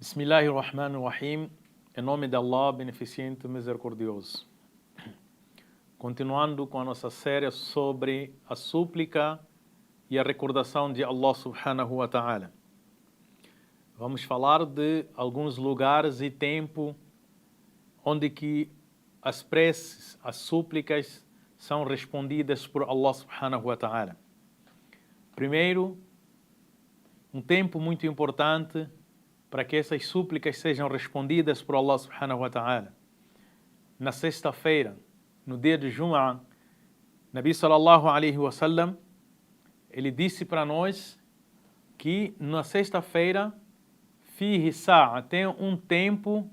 Bismillahirrahmanirrahim, em nome de Allah, beneficente e misericordioso. Continuando com a nossa série sobre a súplica e a recordação de Allah subhanahu wa ta'ala. Vamos falar de alguns lugares e tempo onde que as preces, as súplicas são respondidas por Allah subhanahu wa ta'ala. Primeiro, um tempo muito importante para que essas súplicas sejam respondidas por Allah subhanahu wa ta'ala. Na sexta-feira, no dia de Jum'ah, Nabi sallallahu alaihi wasallam, ele disse para nós que na sexta-feira, fihi sa'a, tem um tempo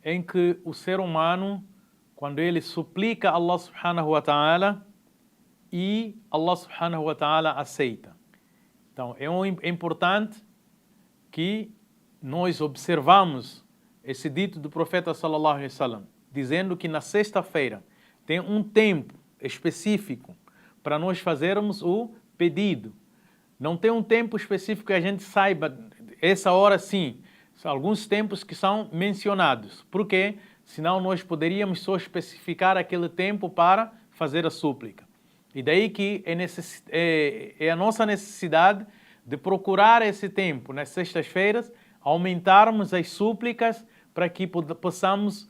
em que o ser humano, quando ele suplica a Allah subhanahu wa ta'ala, e Allah subhanahu wa ta'ala aceita. Então, é importante que nós observamos esse dito do profeta sallallahu alaihi wasallam, dizendo que na sexta-feira tem um tempo específico para nós fazermos o pedido. Não tem um tempo específico que a gente saiba, essa hora sim. São alguns tempos que são mencionados. Por quê? Senão nós poderíamos só especificar aquele tempo para fazer a súplica. E daí que é a nossa necessidade de procurar esse tempo nas sextas-feiras, aumentarmos as súplicas para que possamos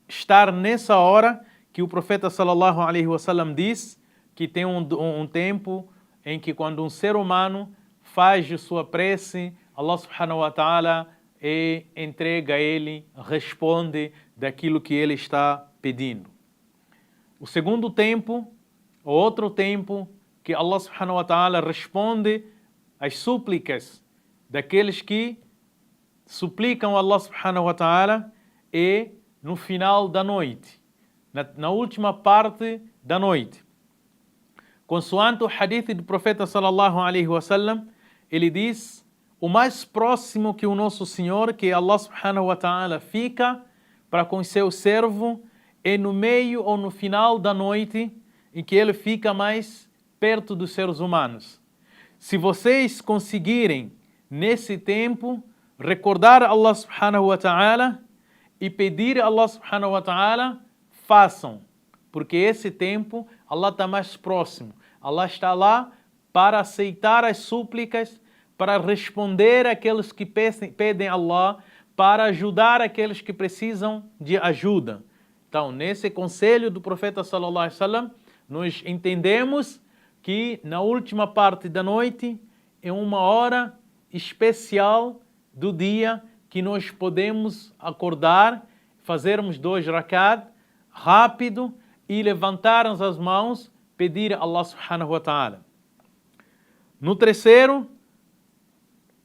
estar nessa hora que o profeta sallallahu alaihi wasallam diz que tem um tempo em que quando um ser humano faz sua prece, Allah subhanahu wa ta'ala entrega a ele, responde daquilo que ele está pedindo. O segundo tempo, o outro tempo que Allah subhanahu wa ta'ala responde às súplicas daqueles que suplicam a Allah subhanahu wa ta'ala é no final da noite, na última parte da noite. Consoante o hadith do profeta sallallahu alaihi wasallam, ele diz: o mais próximo que o nosso Senhor, que Allah subhanahu wa ta'ala, fica para com seu servo é no meio ou no final da noite, em que ele fica mais perto dos seres humanos. Se vocês conseguirem nesse tempo recordar Allah subhanahu wa ta'ala e pedir a Allah subhanahu wa ta'ala, façam, porque esse tempo Allah está mais próximo. Allah está lá para aceitar as súplicas, para responder àqueles que pedem a Allah, para ajudar aqueles que precisam de ajuda. Então, nesse conselho do profeta sallallahu alaihi wasallam, nós entendemos que na última parte da noite é uma hora especial do dia que nós podemos acordar, fazermos 2 rakat rápido e levantarmos as mãos, pedir a Allah subhanahu wa ta'ala. No terceiro,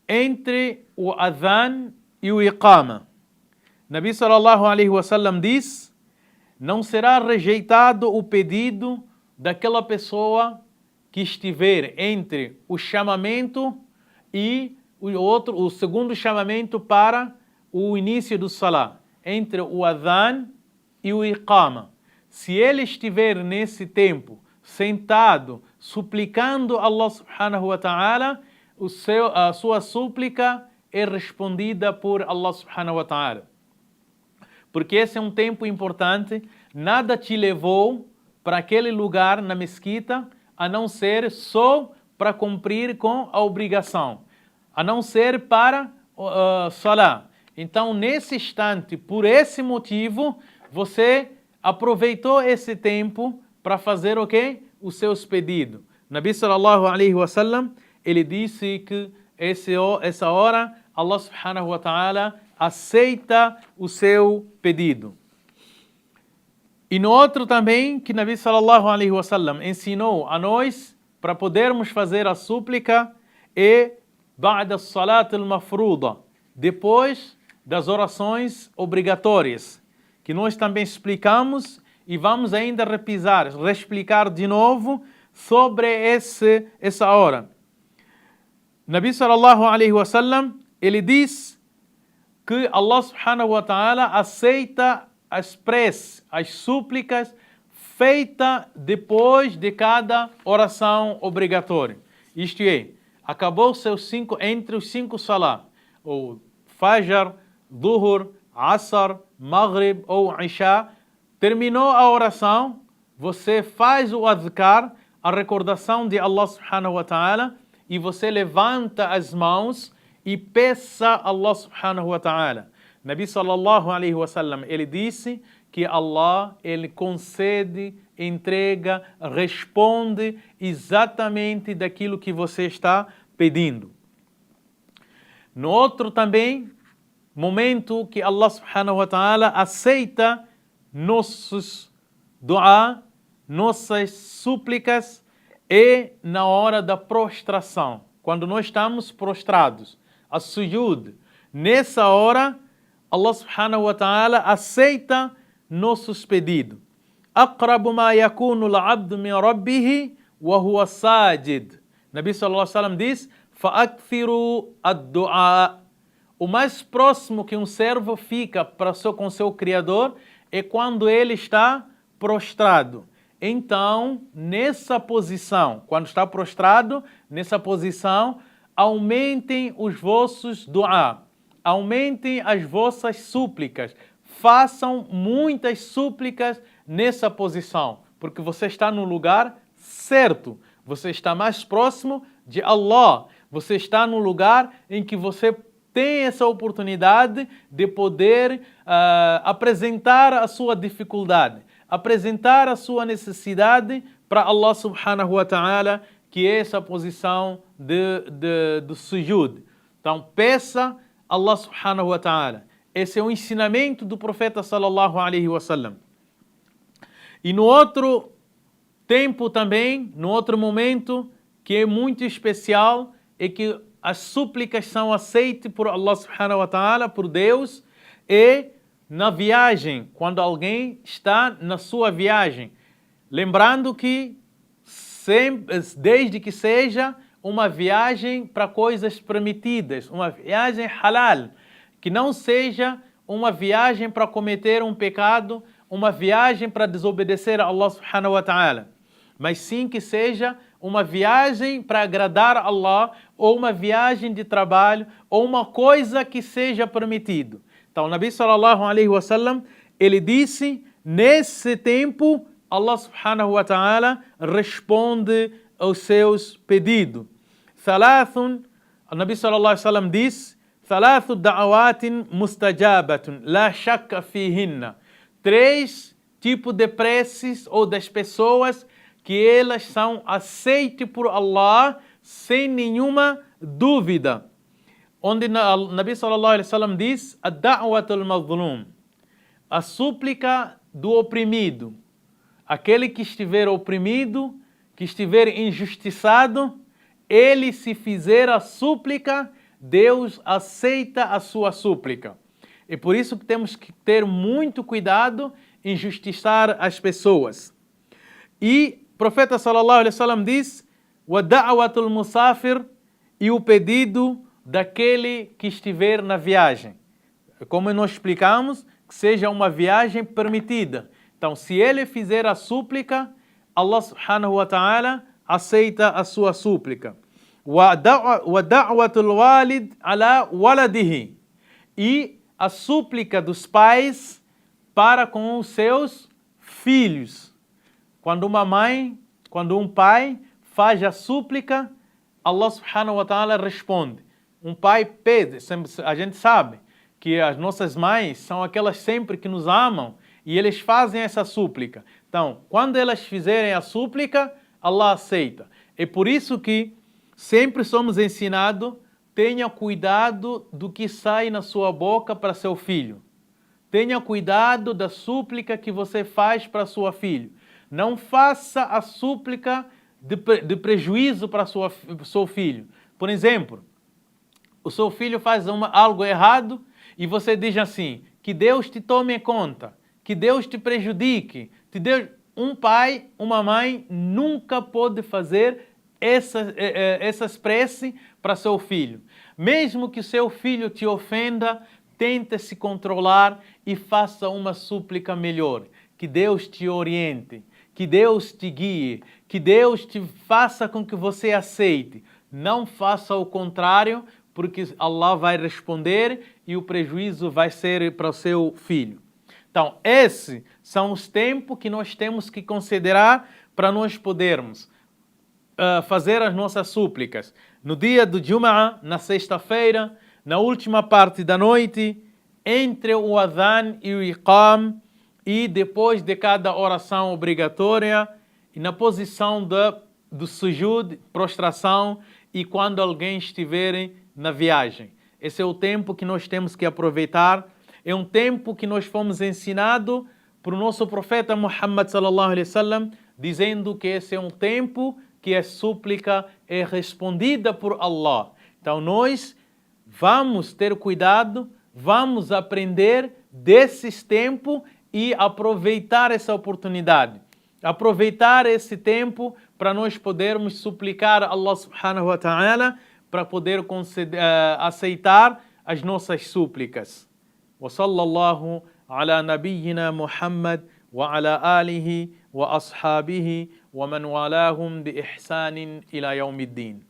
entre o adhan e o iqama, Nabi sallallahu alaihi wasallam diz: não será rejeitado o pedido daquela pessoa que estiver entre o chamamento e o segundo chamamento para o início do salah, entre o adhan e o iqama. Se ele estiver nesse tempo sentado, suplicando a Allah subhanahu wa ta'ala, a sua súplica é respondida por Allah subhanahu wa ta'ala. Porque esse é um tempo importante, nada te levou para aquele lugar na mesquita, a não ser só para cumprir com a obrigação, a não ser para salah. Então, nesse instante, por esse motivo, você aproveitou esse tempo para fazer o quê? Os seus pedidos. Nabi sallallahu alaihi wasallam, ele disse que essa hora, Allah subhanahu wa ta'ala aceita o seu pedido. E no outro também, que Nabi sallallahu alaihi wasallam ensinou a nós para podermos fazer a súplica é ba'da salat al-mafruda, depois das orações obrigatórias, que nós também explicamos e vamos ainda reexplicar de novo sobre essa hora. Nabi sallallahu alaihi wasallam, ele diz que Allah subhanahu wa ta'ala aceita as preces, as súplicas feitas depois de cada oração obrigatória. Isto é, acabou entre os 5 salah, ou Fajr, Dhuhr, Asr, Maghrib ou Isha, terminou a oração, você faz o adhkar, a recordação de Allah subhanahu wa ta'ala, e você levanta as mãos e peça a Allah subhanahu wa ta'ala. Nabi sallallahu alaihi wasallam, ele disse que Allah, ele concede, entrega, responde exatamente daquilo que você está pedindo. No outro também, momento que Allah subhanahu wa ta'ala aceita nossos dua, nossas súplicas, é na hora da prostração, quando nós estamos prostrados, a sujud. Nessa hora, Allah subhanahu wa ta'ala aceita nossos pedidos. Aqrabu ma yakunu al-abdu min rabbih wa huwa sajid. Nabi sallallahu alaihi wasallam diz: "Fa'akthiru ad-du'a." O mais próximo que um servo fica com seu Criador é quando ele está prostrado. Então, nessa posição, quando está prostrado, nessa posição, aumentem os vossos dua, aumentem as vossas súplicas, façam muitas súplicas nessa posição, porque você está no lugar certo, você está mais próximo de Allah, você está no lugar em que você tem essa oportunidade de poder apresentar a sua dificuldade, apresentar a sua necessidade para Allah subhanahu wa ta'ala, que é essa posição do sujud. Então, peça a Allah subhanahu wa ta'ala. Esse é o ensinamento do profeta sallallahu alaihi wasallam. E no outro tempo também, no outro momento, que é muito especial, é que as súplicas são aceitas por Allah subhanahu wa ta'ala, por Deus, e na viagem, quando alguém está na sua viagem. Lembrando que, desde que seja uma viagem para coisas permitidas, uma viagem halal, que não seja uma viagem para cometer um pecado, uma viagem para desobedecer a Allah subhanahu wa ta'ala, mas sim que seja uma viagem para agradar a Allah, ou uma viagem de trabalho, ou uma coisa que seja permitido. Então, o Nabi sallallahu alaihi wasallam, ele disse, nesse tempo, Allah subhanahu wa ta'ala responde aos seus pedidos. Thalathun, o Nabi sallallahu alaihi wasallam disse, Thalathu da'awatin mustajabatun, la shakka fihinna. 3 tipos de preces ou das pessoas que elas são aceitas por Allah sem nenhuma dúvida. Onde Nabi sallallahu alaihi wasallam diz: "Ad-da'watul mazlum", a súplica do oprimido. Aquele que estiver oprimido, que estiver injustiçado, ele se fizer a súplica, Deus aceita a sua súplica. E por isso que temos que ter muito cuidado em injustiçar as pessoas. E o profeta sallallahu alaihi wasallam diz: "Wa da'watul musafir", e o pedido daquele que estiver na viagem. Como nós explicamos, que seja uma viagem permitida. Então, se ele fizer a súplica, Allah subhanahu wa ta'ala aceita a sua súplica. Wa da'watul walid ala waladihi, e a súplica dos pais para com os seus filhos. Quando um pai faz a súplica, Allah subhanahu wa ta'ala responde. Um pai pede, a gente sabe que as nossas mães são aquelas sempre que nos amam e eles fazem essa súplica. Então, quando elas fizerem a súplica, Allah aceita. É por isso que sempre somos ensinados: tenha cuidado do que sai na sua boca para seu filho. Tenha cuidado da súplica que você faz para sua filha. Não faça a súplica de prejuízo para seu filho. Por exemplo, o seu filho faz algo errado e você diz assim: que Deus te tome conta, que Deus te prejudique. Um pai, uma mãe nunca pode fazer essas preces para seu filho. Mesmo que seu filho te ofenda, tente se controlar e faça uma súplica melhor. Que Deus te oriente, que Deus te guie, que Deus te faça com que você aceite. Não faça o contrário, porque Allah vai responder e o prejuízo vai ser para o seu filho. Então, esses são os tempos que nós temos que considerar para nós podermos fazer as nossas súplicas. No dia do Jumu'ah, na sexta-feira, na última parte da noite, entre o adhan e o iqam, e depois de cada oração obrigatória, e na posição do sujud, prostração, e quando alguém estiver na viagem. Esse é o tempo que nós temos que aproveitar. É um tempo que nós fomos ensinados por nosso profeta Muhammad sallallahu alaihi wasallam, dizendo que esse é um tempo que a súplica é respondida por Allah. Então nós vamos ter cuidado, vamos aprender desses tempos e aproveitar essa oportunidade. Aproveitar esse tempo para nós podermos suplicar a Allah subhanahu wa ta'ala para poder aceitar as nossas súplicas. Wa sallallahu ala nabiyyina Muhammad wa ala alihi wa ashabihi wa man walahum bi ihsanin ila yawmiddin.